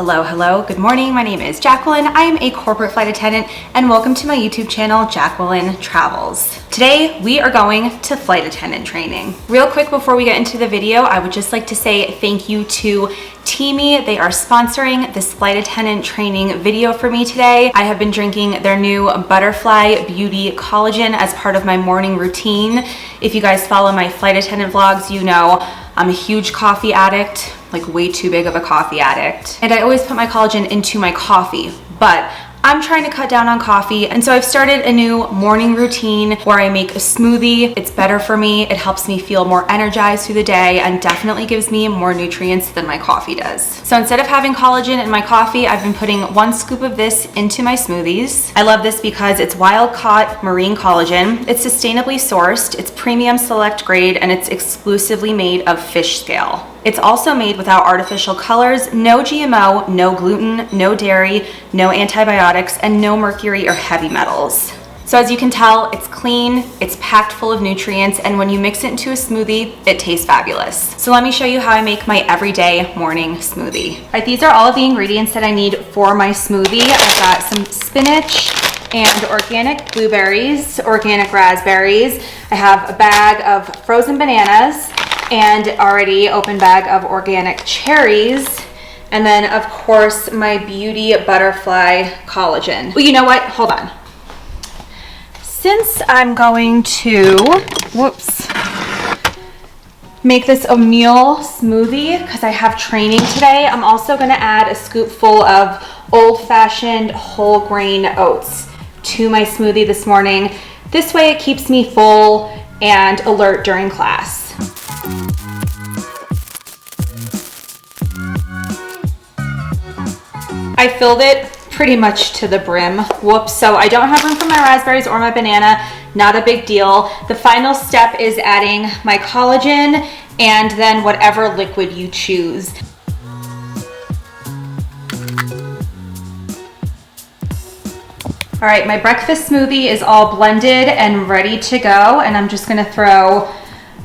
Hello, hello, good morning. My name is Jacqueline. I am a corporate flight attendant and welcome to my YouTube channel, Jacqueline Travels. Today, we are going to flight attendant training. Real quick before we get into the video, I would just like to say thank you to Teami. They are sponsoring this flight attendant training video for me today. I have been drinking their new Butterfly Beauty Collagen as part of my morning routine. If you guys follow my flight attendant vlogs, you know I'm a huge coffee addict, like way too big of a coffee addict. And I always put my collagen into my coffee, but I'm trying to cut down on coffee, and so I've started a new morning routine where I make a smoothie. It's better for me. It helps me feel more energized through the day and definitely gives me more nutrients than my coffee does. So instead of having collagen in my coffee, I've been putting 1 scoop of this into my smoothies. I love this because it's wild-caught marine collagen. It's sustainably sourced, it's premium select grade, and it's exclusively made of fish scale. It's also made without artificial colors, no GMO, no gluten, no dairy, no antibiotics, and no mercury or heavy metals. So as you can tell, it's clean, it's packed full of nutrients, and when you mix it into a smoothie, it tastes fabulous. So let me show you how I make my everyday morning smoothie. All right, these are all of the ingredients that I need for my smoothie. I've got some spinach and organic blueberries, organic raspberries. I have a bag of frozen bananas, and already open bag of organic cherries, and then of course my beauty butterfly collagen. Well, you know what, hold on. Since I'm going to, make this a meal smoothie because I have training today, I'm also gonna add a scoop full of old-fashioned whole grain oats to my smoothie this morning. This way it keeps me full and alert during class. I filled it pretty much to the brim. Whoops, so I don't have room for my raspberries or my banana, not a big deal. The final step is adding my collagen and then whatever liquid you choose. All right, my breakfast smoothie is all blended and ready to go, and I'm just gonna throw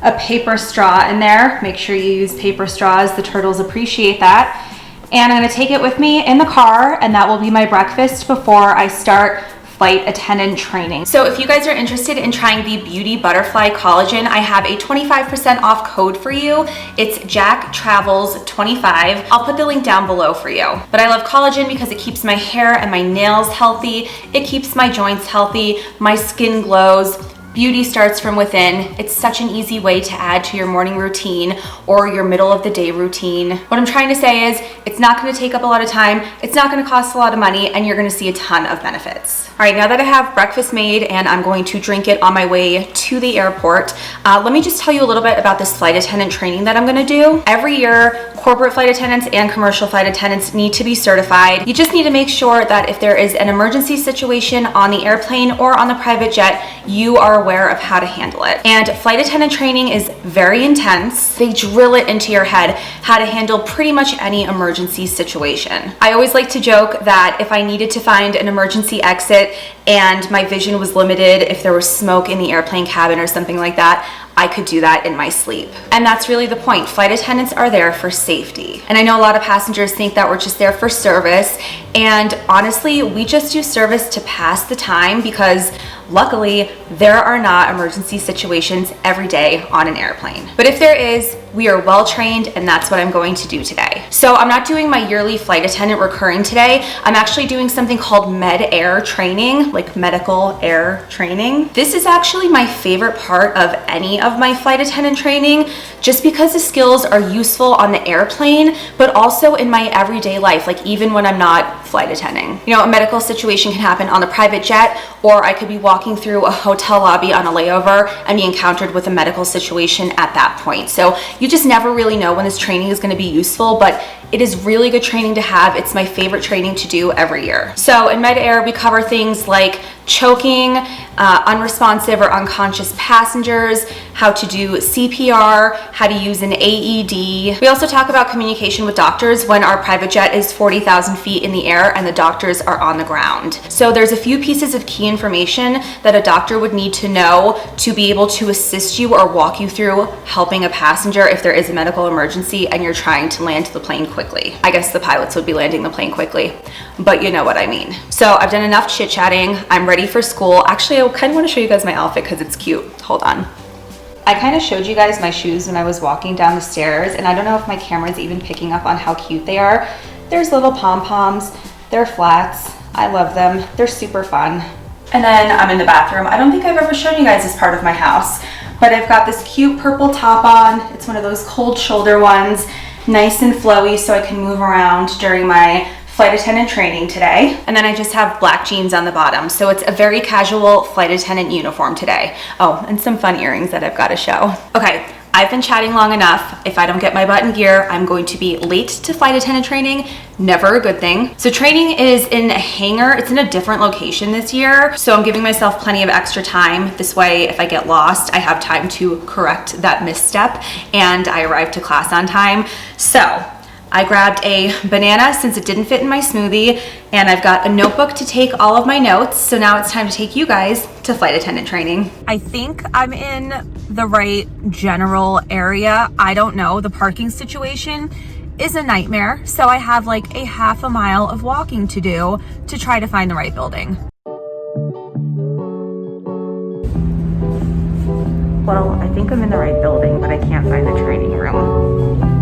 a paper straw in there. Make sure you use paper straws, the turtles appreciate that. And I'm gonna take it with me in the car, and that will be my breakfast before I start flight attendant training. So if you guys are interested in trying the Beauty Butterfly Collagen, I have a 25% off code for you. It's JACKTRAVELS25. I'll put the link down below for you. But I love collagen because it keeps my hair and my nails healthy. It keeps my joints healthy. My skin glows. Beauty starts from within. It's such an easy way to add to your morning routine or your middle of the day routine. What I'm trying to say is it's not gonna take up a lot of time, it's not gonna cost a lot of money, and you're gonna see a ton of benefits. All right, now that I have breakfast made and I'm going to drink it on my way to the airport, let me just tell you a little bit about this flight attendant training that I'm gonna do. Every year, corporate flight attendants and commercial flight attendants need to be certified. You just need to make sure that if there is an emergency situation on the airplane or on the private jet, you are aware of how to handle it. And flight attendant training is very intense. They drill it into your head how to handle pretty much any emergency situation. I always like to joke that if I needed to find an emergency exit and my vision was limited, if there was smoke in the airplane cabin or something like that, I could do that in my sleep. And that's really the point. Flight attendants are there for safety. And I know a lot of passengers think that we're just there for service. And honestly, we just do service to pass the time because luckily there are not emergency situations every day on an airplane. But if there is, we are well trained, and that's what I'm going to do today. So I'm not doing my yearly flight attendant recurring today. I'm actually doing something called med-air training, like medical air training. This is actually my favorite part of any of my flight attendant training, just because the skills are useful on the airplane, but also in my everyday life, like even when I'm not flight attending. You know, a medical situation can happen on a private jet, or I could be walking through a hotel lobby on a layover and be encountered with a medical situation at that point. So you just never really know when this training is going to be useful, but it is really good training to have. It's my favorite training to do every year. So in med-air, we cover things like choking, unresponsive or unconscious passengers, how to do CPR, how to use an AED. We also talk about communication with doctors when our private jet is 40,000 feet in the air and the doctors are on the ground. So there's a few pieces of key information that a doctor would need to know to be able to assist you or walk you through helping a passenger if there is a medical emergency and you're trying to land the plane quickly. quickly. I guess the pilots would be landing the plane quickly, but you know what I mean. So I've done enough chit chatting. I'm ready for school. Actually, I kind of want to show you guys my outfit because it's cute. Hold on. I kind of showed you guys my shoes when I was walking down the stairs, and I don't know if my camera's even picking up on how cute they are. There's little pom-poms, they're flats. I love them, they're super fun. And then I'm in the bathroom. I don't think I've ever shown you guys this part of my house, but I've got this cute purple top on. It's one of those cold shoulder ones, nice and flowy so I can move around during my flight attendant training today. And then I just have black jeans on the bottom. So it's a very casual flight attendant uniform today. Oh, and some fun earrings that I've got to show. Okay, I've been chatting long enough. If I don't get my butt in gear, I'm going to be late to flight attendant training. Never a good thing. So training is in a hangar. It's in a different location this year. So I'm giving myself plenty of extra time. This way, if I get lost, I have time to correct that misstep and I arrive to class on time. So I grabbed a banana since it didn't fit in my smoothie, and I've got a notebook to take all of my notes. So now it's time to take you guys to flight attendant training. I think I'm in the right general area. I don't know. The parking situation is a nightmare. So I have like a half a mile of walking to do to try to find the right building. Well, I think I'm in the right building, but I can't find the training room.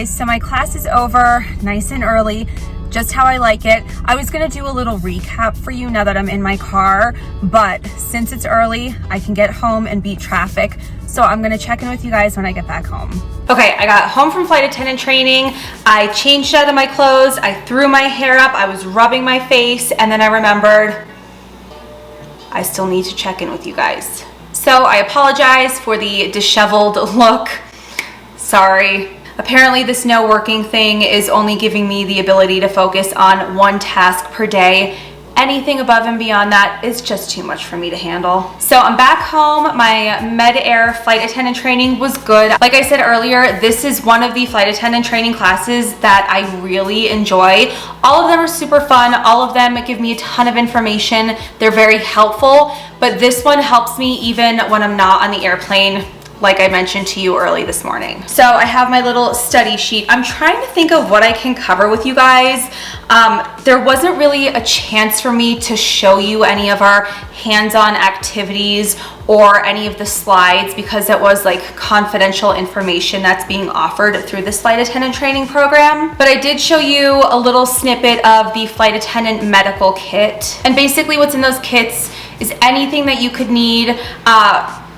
So my class is over nice and early, just how I like it. I was gonna do a little recap for you now that I'm in my car, but since it's early, I can get home and beat traffic. So I'm gonna check in with you guys when I get back home. Okay, I got home from flight attendant training. I changed out of my clothes. I threw my hair up. I was rubbing my face, and then I remembered I still need to check in with you guys. So I apologize for the disheveled look. Sorry. Apparently this no working thing is only giving me the ability to focus on one task per day. Anything above and beyond that is just too much for me to handle. So I'm back home. My mid-air flight attendant training was good. Like I said earlier, this is one of the flight attendant training classes that I really enjoy. All of them are super fun. All of them give me a ton of information. They're very helpful, but this one helps me even when I'm not on the airplane, like I mentioned to you early this morning. So I have my little study sheet. I'm trying to think of what I can cover with you guys. There wasn't really a chance for me to show you any of our hands-on activities or any of the slides because it was like confidential information that's being offered through this flight attendant training program. But I did show you a little snippet of the flight attendant medical kit. And basically what's in those kits is anything that you could need.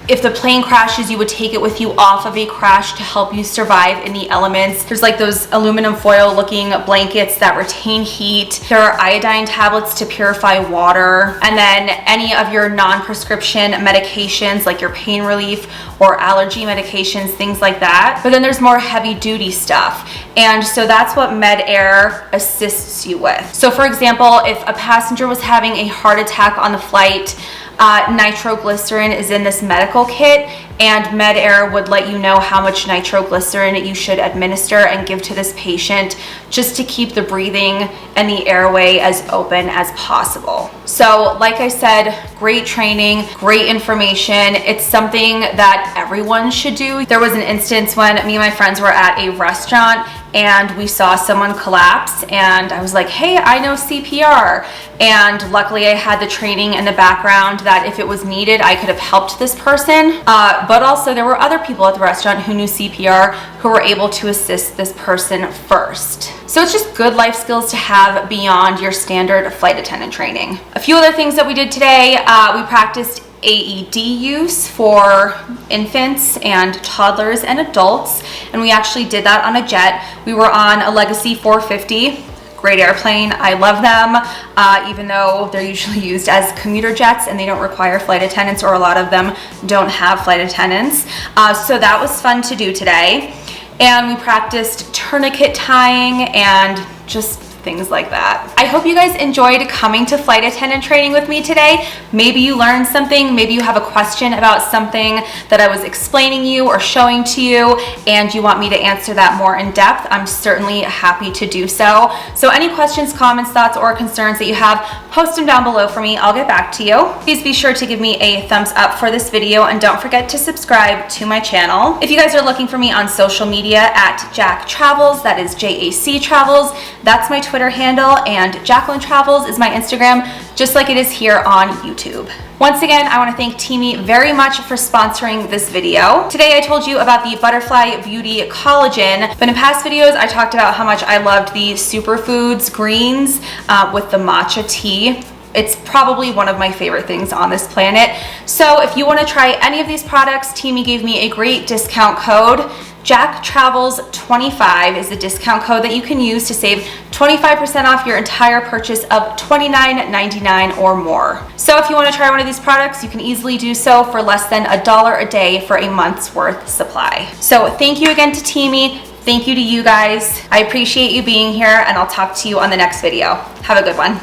If the plane crashes, you would take it with you off of a crash to help you survive in the elements. There's like those aluminum foil looking blankets that retain heat. There are iodine tablets to purify water. And then any of your non-prescription medications like your pain relief or allergy medications, things like that. But then there's more heavy duty stuff. And so that's what Med-Air assists you with. So for example, if a passenger was having a heart attack on the flight, Nitroglycerin is in this medical kit, and Med-Air would let you know how much nitroglycerin you should administer and give to this patient just to keep the breathing and the airway as open as possible. So like I said, great training, great information. It's something that everyone should do. There was an instance when me and my friends were at a restaurant and we saw someone collapse, and I was like, hey, I know CPR. And luckily I had the training in the background that if it was needed, I could have helped this person. But also there were other people at the restaurant who knew CPR who were able to assist this person first. So it's just good life skills to have beyond your standard flight attendant training. A few other things that we did today, we practiced AED use for infants and toddlers and adults, and we actually did that on a jet. We were on a Legacy 450. Great airplane, I love them, even though they're usually used as commuter jets and they don't require flight attendants, or a lot of them don't have flight attendants. So that was fun to do today. And we practiced tourniquet tying and just things like that. I hope you guys enjoyed coming to flight attendant training with me today. Maybe you learned something, maybe you have a question about something that I was explaining you or showing to you and you want me to answer that more in depth. I'm certainly happy to do so. So any questions, comments, thoughts, or concerns that you have, post them down below for me. I'll get back to you. Please be sure to give me a thumbs up for this video and don't forget to subscribe to my channel. If you guys are looking for me on social media at Jack Travels, that is JAC Travels, that's my Twitter handle, and Jacqueline Travels is my Instagram, just like it is here on YouTube. Once again, I want to thank Teami very much for sponsoring this video. Today I told you about the Butterfly Beauty Collagen, but in past videos I talked about how much I loved the superfoods greens with the matcha tea. It's probably one of my favorite things on this planet. So if you want to try any of these products, Teami gave me a great discount code. Jack Travels 25 is the discount code that you can use to save 25% off your entire purchase of $29.99 or more. So if you want to try one of these products, you can easily do so for less than $1 a day for a month's worth supply. So thank you again to Teami. Thank you to you guys. I appreciate you being here, and I'll talk to you on the next video. Have a good one.